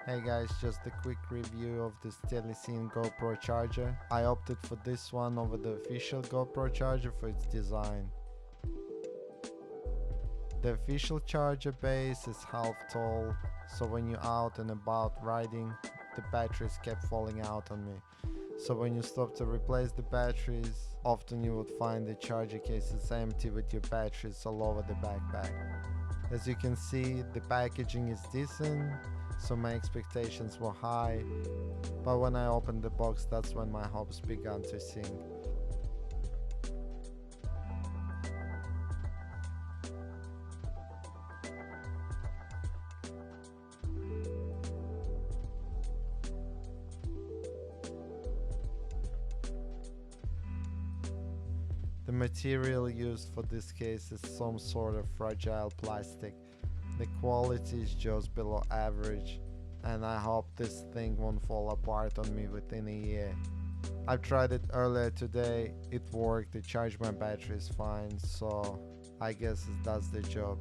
Hey guys, just a quick review of this TELESIN GoPro charger. I opted for this one over the official GoPro charger for its design. The official charger base is half tall, so when you're out and about riding, the batteries kept falling out on me. So when you stop to replace the batteries, often you would find the charger case is empty with your batteries all over the backpack. As you can see, the packaging is decent, so my expectations were high, but when I opened the box, that's when my hopes began to sink. The material used for this case is some sort of fragile plastic. The quality is just below average, and I hope this thing won't fall apart on me within a year. I tried it earlier today, it worked, it charged my batteries fine, so I guess it does the job.